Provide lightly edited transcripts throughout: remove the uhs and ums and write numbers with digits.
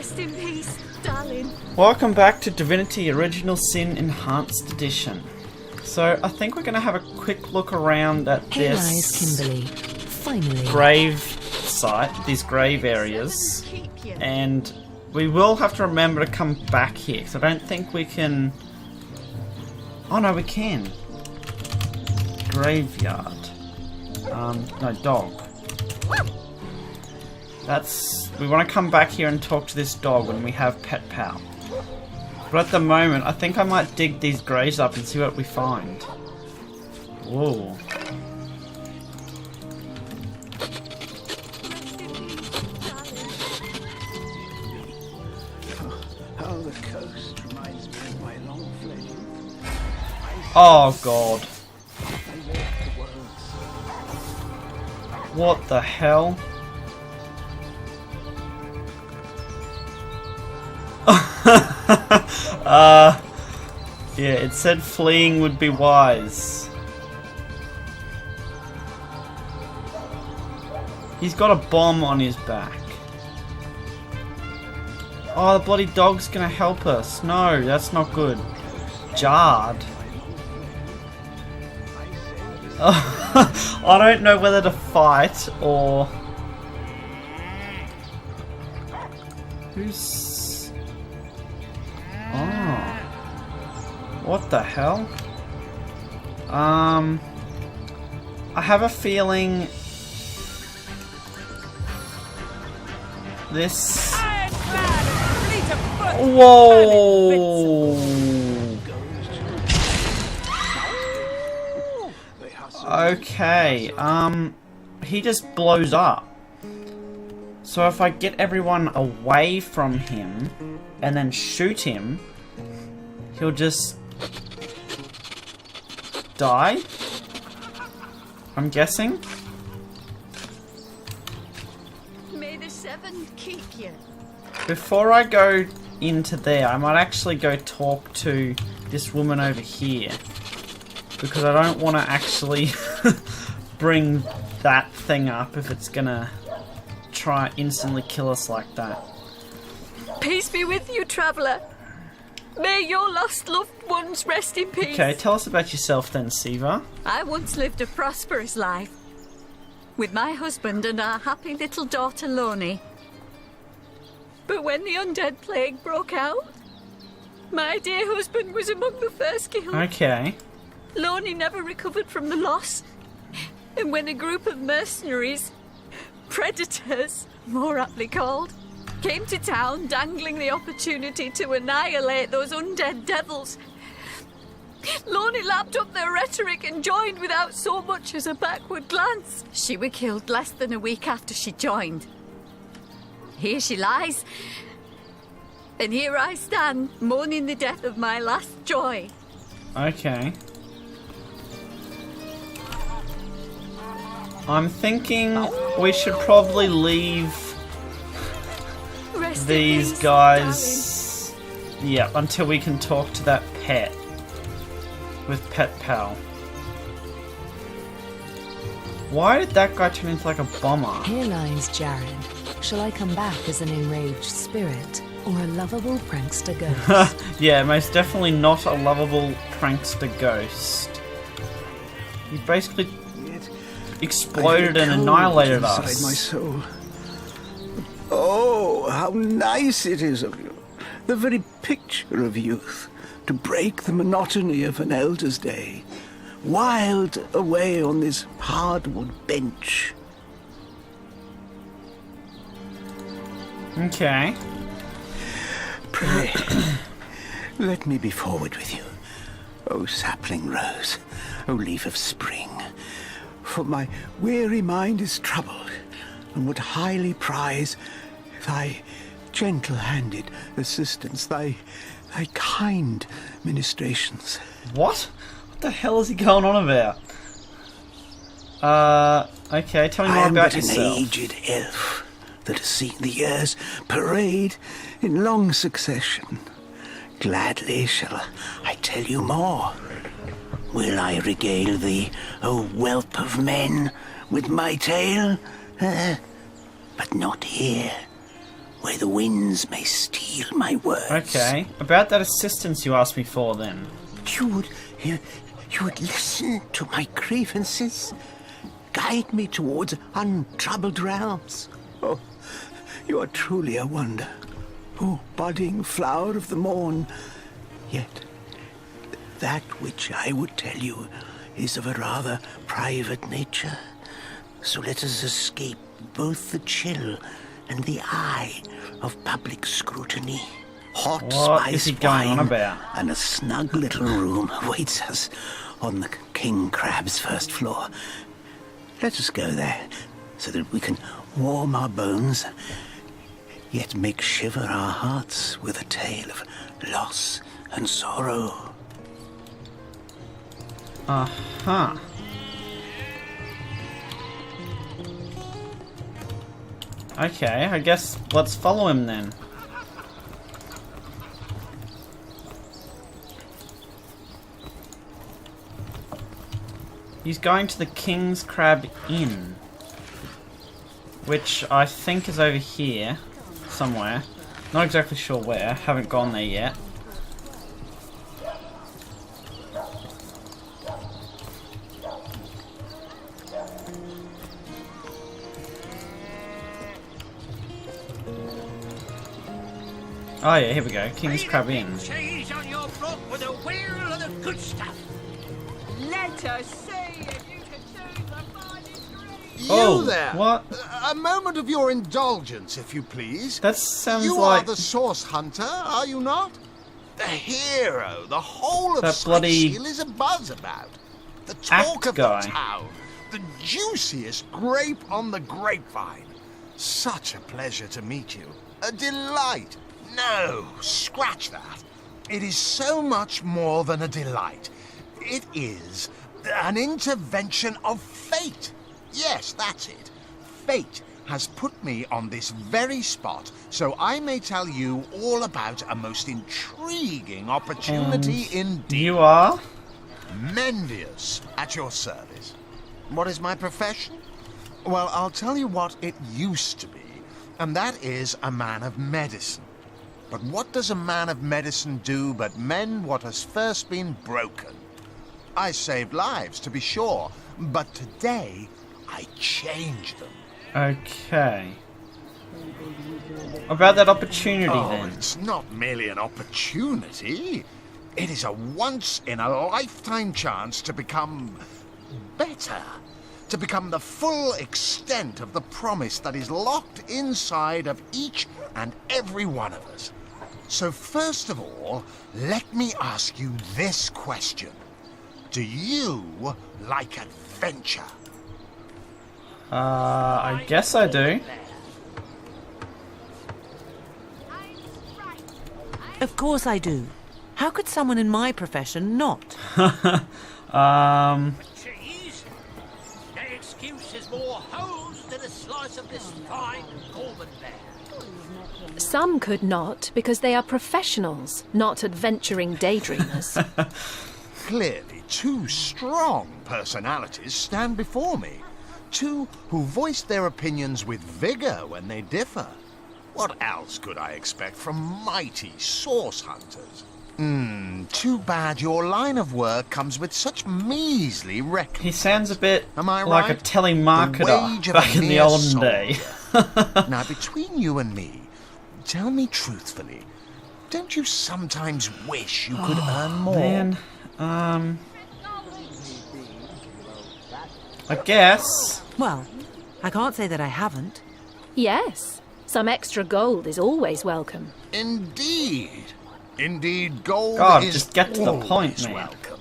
Rest in peace, darling. Welcome back to Divinity Original Sin Enhanced Edition. So I think we're going to have a quick look around at this Kimberly. Finally. grave site, these grave areas, and we will have to remember to come back here, because I don't think we can... Oh no, we can. Graveyard. No, dog. We want to come back here and talk to this dog when we have Pet Pal. But at the moment, I think I might dig these graves up and see what we find. Whoa. How the coast reminds me of my long-fled youth. Oh god. I walked the world. What the hell? Yeah, it said fleeing would be wise. He's got a bomb on his back. Oh, the bloody dog's gonna help us. No, that's not good. Jarred. I don't know whether to fight or... Who's... Oh. What the hell? I have a feeling... This... Whoa! Okay, he just blows up. So if I get everyone away from him and then shoot him, he'll just die? I'm guessing? May the seven keep you. Before I go into there, I might actually go talk to this woman over here. Because I don't want to actually bring that thing up if it's gonna try instantly kill us like that. Peace be with you, traveller. May your lost loved ones rest in peace. Okay, tell us about yourself then, Siva. I once lived a prosperous life with my husband and our happy little daughter Loni. But when the undead plague broke out, my dear husband was among the first killed. Okay. Loni never recovered from the loss. And when a group of mercenaries, predators, more aptly called, came to town dangling the opportunity to annihilate those undead devils, Loni lapped up their rhetoric and joined without so much as a backward glance. She was killed less than a week after she joined. Here she lies. And here I stand, mourning the death of my last joy. Okay. I'm thinking we should probably leave Rest in these peace, guys... Yeah, until we can talk to that pet. With Pet Pal. Why did that guy turn into like a bomber? Here lies Jared. Shall I come back as an enraged spirit or a lovable prankster ghost? Yeah, most definitely not a lovable prankster ghost. He basically exploded and annihilated us. Inside my soul. Oh, how nice it is of you. The very picture of youth. To break the monotony of an elder's day. Wild away on this hardwood bench. Okay. Pray, let me be forward with you. O sapling rose, O leaf of spring. For my weary mind is troubled, and would highly prize thy gentle-handed assistance, thy kind ministrations. What? What the hell is he going on about? Okay, tell me more about yourself. I am but an aged elf that has seen the years parade in long succession. Gladly shall I tell you more. Will I regale thee, O whelp of men, with my tale? But not here, where the winds may steal my words. Okay. About that assistance you asked me for, then. You would listen to my grievances, guide me towards untroubled realms. Oh, you are truly a wonder. Oh, budding flower of the morn. Yet, that which I would tell you is of a rather private nature. So let us escape both the chill and the eye of public scrutiny. Hot What is he spiced going on wine about? and a snug little room awaits us on the king crab's first floor. Let us go there so that we can warm our bones, yet make shiver our hearts with a tale of loss and sorrow. Uh-huh. Okay, I guess let's follow him then. He's going to the King's Crab Inn, which I think is over here somewhere. Not exactly sure where, haven't gone there yet. Oh yeah, here we go. King's Crab Inn. Cheese on your block with a wheel of the good stuff. Let us see if you can choose the finest green. Oh, You there! what? A moment of your indulgence, if you please. That sounds You like are the source hunter, are you not? The hero the whole of that bloody Sightseal is a buzz about. The talk act of guy. the town. The juiciest grape on the grapevine. Such a pleasure to meet you. A delight. No, scratch that. It is so much more than a delight. It is an intervention of fate. Yes, that's it. Fate has put me on this very spot so I may tell you all about a most intriguing opportunity indeed. you are? Mendius, at your service. What is my profession? Well, I'll tell you what it used to be, and that is a man of medicine. But what does a man of medicine do but mend what has first been broken? I saved lives, to be sure, but today I changed them. Okay. About that opportunity Oh, then. it's not merely an opportunity. It is a once-in-a-lifetime chance to become better. To become the full extent of the promise that is locked inside of each and every one of us. So first of all, let me ask you this question. Do you like adventure? I guess I do. Of course I do. How could someone in my profession not? Cheese? No excuse is more holes than a slice of this fine Gorman bear. Some could not because they are professionals, not adventuring daydreamers. Clearly, two strong personalities stand before me. Two who voice their opinions with vigor when they differ. What else could I expect from mighty source hunters? Too bad your line of work comes with such measly recompense. He sounds a bit Am I like right? a telemarketer The wage of back a in the mere olden soldier. day. Now, between you and me, tell me truthfully, don't you sometimes wish you could earn more? Man, I guess. Well, I can't say that I haven't. Yes, some extra gold is always welcome. Indeed. Indeed, gold God, is just get to the point, always man. welcome.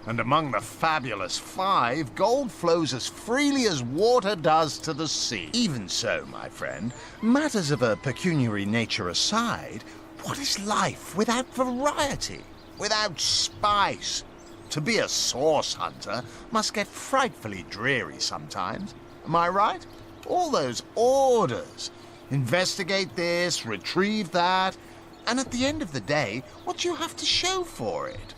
And among the fabulous five, gold flows as freely as water does to the sea. Even so, my friend, matters of a pecuniary nature aside, what is life without variety, without spice? To be a source hunter must get frightfully dreary sometimes. Am I right? All those orders. Investigate this, retrieve that, and at the end of the day, what do you have to show for it?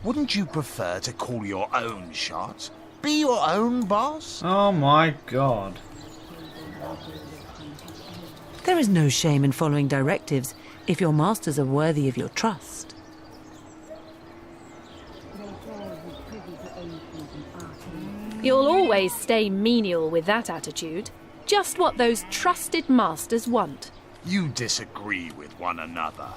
Wouldn't you prefer to call your own shots? Be your own boss? Oh my god. There is no shame in following directives if your masters are worthy of your trust. You'll always stay menial with that attitude. Just what those trusted masters want. You disagree with one another.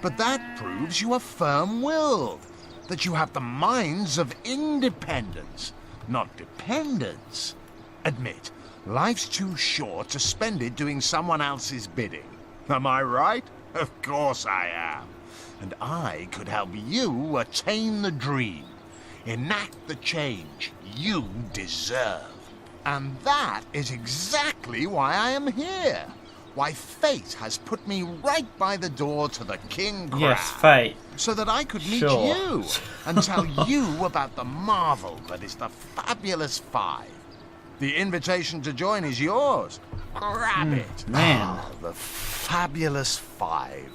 But that proves you are firm-willed. That you have the minds of independence, not dependence. Admit, life's too short to spend it doing someone else's bidding. Am I right? Of course I am. And I could help you attain the dream. Enact the change you deserve. And that is exactly why I am here. Why fate has put me right by the door to the King Crown. Yes, fate. So that I could meet Sure. you and tell you about the marvel that is the Fabulous Five. The invitation to join is yours. Grab it. Man. Ah, the Fabulous Five.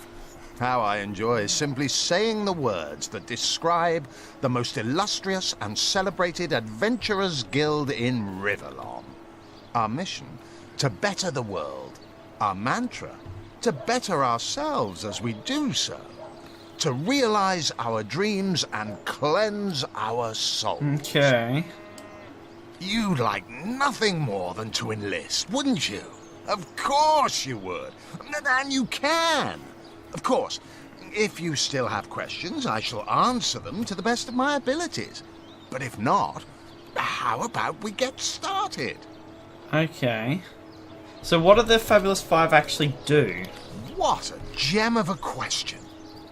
How I enjoy simply saying the words that describe the most illustrious and celebrated adventurers' guild in Riverlon. Our mission, to better the world. Our mantra, to better ourselves as we do so. To realize our dreams and cleanse our souls. Okay. You'd like nothing more than to enlist, wouldn't you? Of course you would. And you can. Of course, if you still have questions, I shall answer them to the best of my abilities. But if not, how about we get started? Okay. So what do the Fabulous Five actually do? What a gem of a question.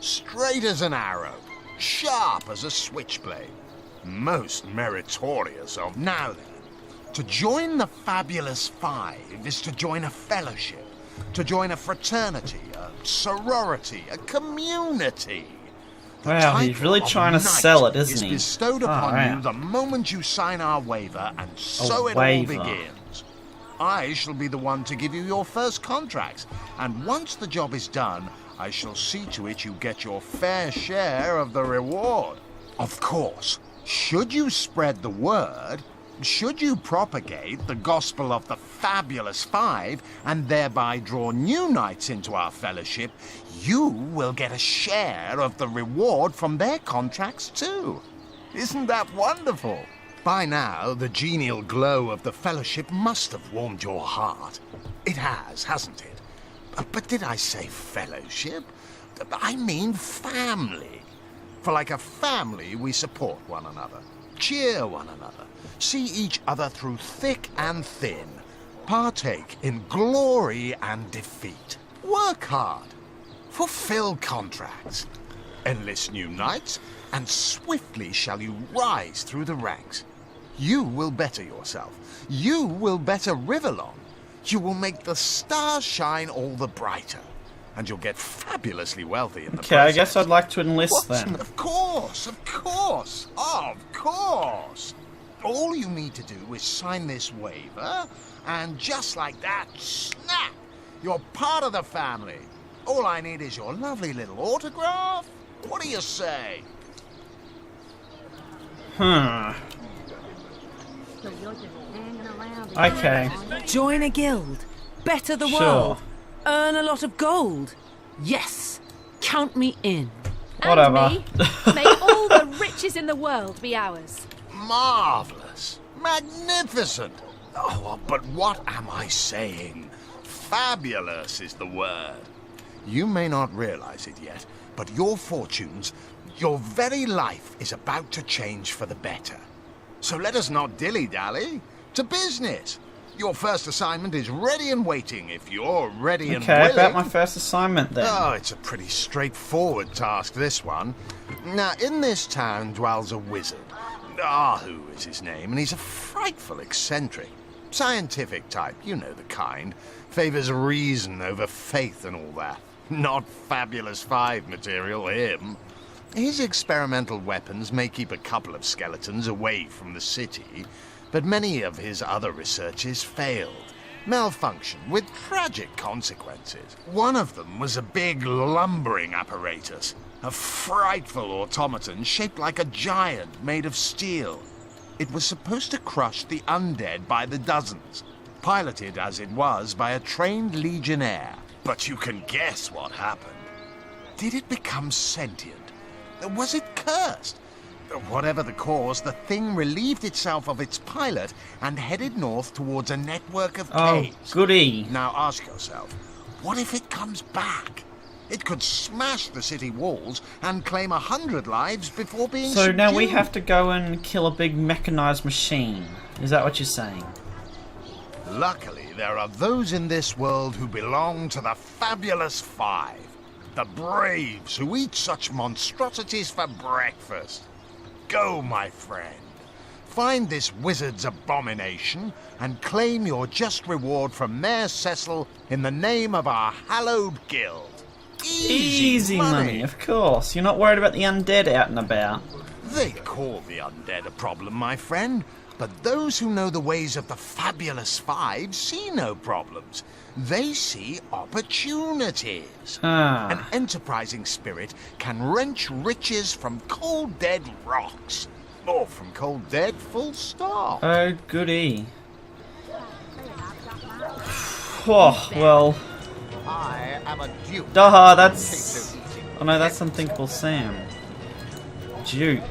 Straight as an arrow, sharp as a switchblade. Most meritorious of... Now then, to join the Fabulous Five is to join a fellowship. To join a fraternity, a sorority, a community. The Wow, he's title really of trying to knight sell it, isn't he? is bestowed Oh, upon wow. you the moment you sign our waiver, and so it all waiver. begins. I shall be the one to give you your first contracts, and once the job is done, I shall see to it you get your fair share of the reward. Of course, should you spread the word, should you propagate the gospel of the Fabulous Five and thereby draw new knights into our fellowship, you will get a share of the reward from their contracts too. Isn't that wonderful? By now, the genial glow of the fellowship must have warmed your heart. It has, hasn't it? But did I say fellowship? I mean family. For like a family, we support one another, cheer one another, see each other through thick and thin, partake in glory and defeat, work hard, fulfill contracts, enlist new knights, and swiftly shall you rise through the ranks. You will better yourself. You will better Riverlon. You will make the stars shine all the brighter. And you'll get fabulously wealthy in the Okay, process. I guess I'd like to enlist What? then. Of course, of course, of course. All you need to do is sign this waiver, and just like that, snap! You're part of the family. All I need is your lovely little autograph. What do you say? Okay. Join a guild. Better the Sure. world. Earn a lot of gold. Yes. Count me in. Whatever. And me. May all the riches in the world be ours. Marvelous. Magnificent. Oh, but what am I saying? Fabulous is the word. You may not realize it yet, but your fortunes, your very life is about to change for the better. So let us not dilly-dally. To business. Your first assignment is ready and waiting if you're ready and Okay, willing. about my first assignment then. Oh, it's a pretty straightforward task, this one. Now, in this town dwells a wizard. Ahu is his name, and he's a frightful eccentric. Scientific type, you know the kind. Favors reason over faith and all that. Not Fabulous Five material, him. His experimental weapons may keep a couple of skeletons away from the city, but many of his other researches failed. Malfunctioned with tragic consequences. One of them was a big lumbering apparatus. A frightful automaton shaped like a giant made of steel. It was supposed to crush the undead by the dozens. piloted as it was by a trained legionnaire. But you can guess what happened. Did it become sentient? Was it cursed? Whatever the cause, the thing relieved itself of its pilot and headed north towards a network of caves. Oh, goody. Now ask yourself, what if it comes back? It could smash the city walls and claim 100 lives before being So subdued. now we have to go and kill a big mechanized machine. Is that what you're saying? Luckily, there are those in this world who belong to the fabulous five. The braves who eat such monstrosities for breakfast. Go, my friend. Find this wizard's abomination and claim your just reward from Mayor Cecil in the name of our hallowed guild. Easy money, of course. You're not worried about the undead out and about. They call the undead a problem, my friend, but those who know the ways of the fabulous five see no problems. They see opportunities. An enterprising spirit can wrench riches from cold dead rocks. Or from cold dead, full stop. Oh, goody. Oh, well. I am a duke. That's... Oh no, that's Unthinkable Sam. Duke.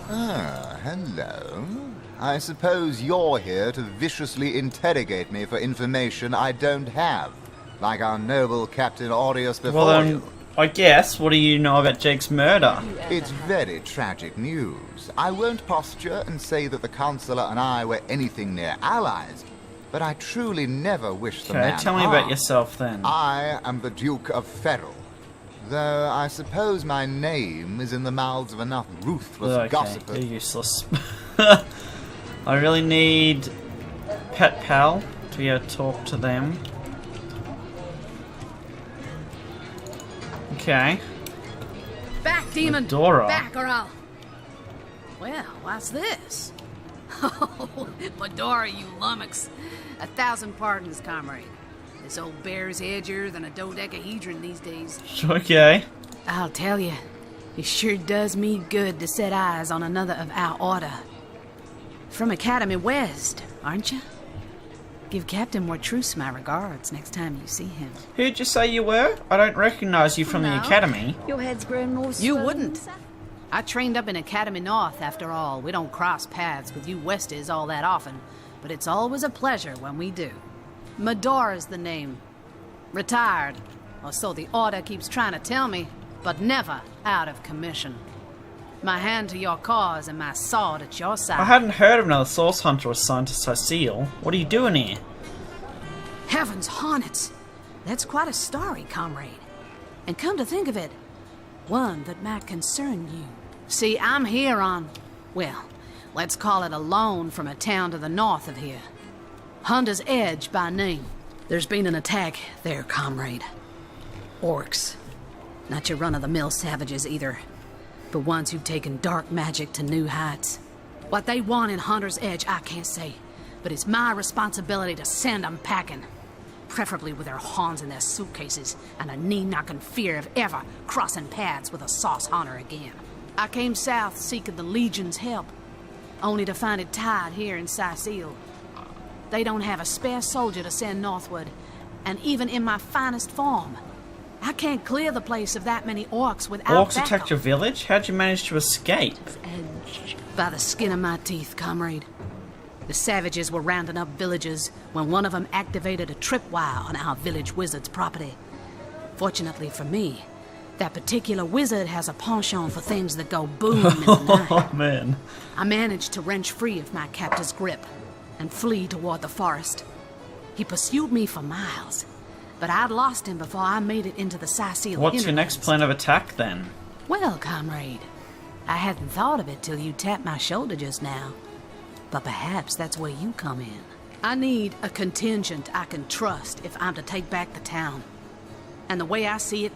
Ah, hello. I suppose you're here to viciously interrogate me for information I don't have, like our noble Captain Aureus before Well you. I guess, what do you know about Jake's murder? It's very tragic news. I won't posture and say that the Chancellor and I were anything near allies, but I truly never wish the man Okay, tell me harm. about yourself then. I am the Duke of Ferrell, though I suppose my name is in the mouths of enough ruthless Okay, gossipers. you're useless. I really need Pet Pal to be able to talk to them. Okay. Back, demon! Medora. Back, or I'll... Well, what's this? Oh, Medora, you lummox. 1,000 pardons, comrade. This old bear's edgier than a dodecahedron these days. Okay. I'll tell you, it sure does me good to set eyes on another of our order. From Academy West, aren't you? Give Captain Mortruce my regards next time you see him. Who'd you say you were? I don't recognize you from the academy. Your head's grown more You swollen, wouldn't. sir. I trained up in Academy North, after all. We don't cross paths with you Westies all that often, but it's always a pleasure when we do. Medora's the name. Retired, or so the Order keeps trying to tell me, but never out of commission. My hand to your cause and my sword at your side. I hadn't heard of another source hunter assigned to Cecile. What are you doing here? Heavens hornets! That's quite a story, comrade. And come to think of it, one that might concern you. See, I'm here on, well, let's call it a loan from a town to the north of here. Hunter's Edge by name. There's been an attack there, comrade. Orcs. Not your run-of-the-mill savages either, but ones who've taken dark magic to new heights. What they want in Hunter's Edge, I can't say, but it's my responsibility to send them packing. Preferably with their horns in their suitcases and a knee-knocking fear of ever crossing paths with a sauce hunter again. I came south seeking the Legion's help, only to find it tied here in Cecile. They don't have a spare soldier to send northward, and even in my finest form, I can't clear the place of that many orcs without Orcs backup. attacked your village? How'd you manage to escape? By the skin of my teeth, comrade. The savages were rounding up villagers when one of them activated a tripwire on our village wizard's property. Fortunately for me, that particular wizard has a penchant for things that go boom in the night. Oh, man. I managed to wrench free of my captor's grip and flee toward the forest. He pursued me for miles, but I'd lost him before I made it into the Cecile What's your next hinterlands. plan of attack, then? Well, comrade, I hadn't thought of it till you tapped my shoulder just now. But perhaps that's where you come in. I need a contingent I can trust if I'm to take back the town. And the way I see it,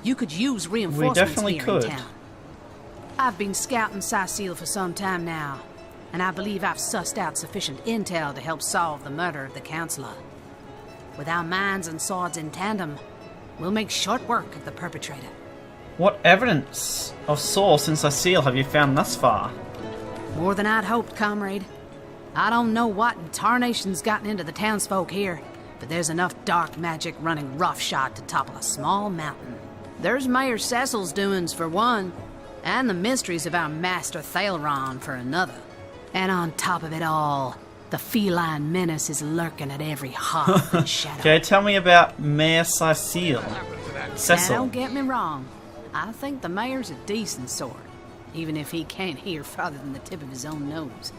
you could use reinforcements definitely here could. in town. I've been scouting Cecile for some time now, and I believe I've sussed out sufficient intel to help solve the murder of the Counselor. With our minds and swords in tandem, we'll make short work of the perpetrator. What evidence of source in Cecile have you found thus far? More than I'd hoped, comrade. I don't know what in tarnation's gotten into the townsfolk here, but there's enough dark magic running roughshod to topple a small mountain. There's Mayor Cecil's doings for one, and the mysteries of our master Thalron for another. And on top of it all, the feline menace is lurking at every hearth and shadow. Okay, tell me about Mayor Cecil. Now, don't get me wrong. I think the mayor's a decent sort, even if he can't hear farther than the tip of his own nose.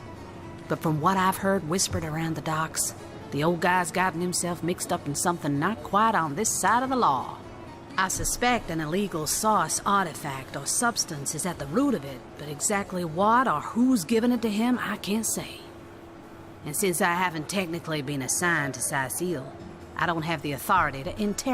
But from what I've heard whispered around the docks, the old guy's gotten himself mixed up in something not quite on this side of the law. I suspect an illegal sauce, artifact, or substance is at the root of it, but exactly what or who's given it to him, I can't say. And since I haven't technically been assigned to Cecil, I don't have the authority to interrogate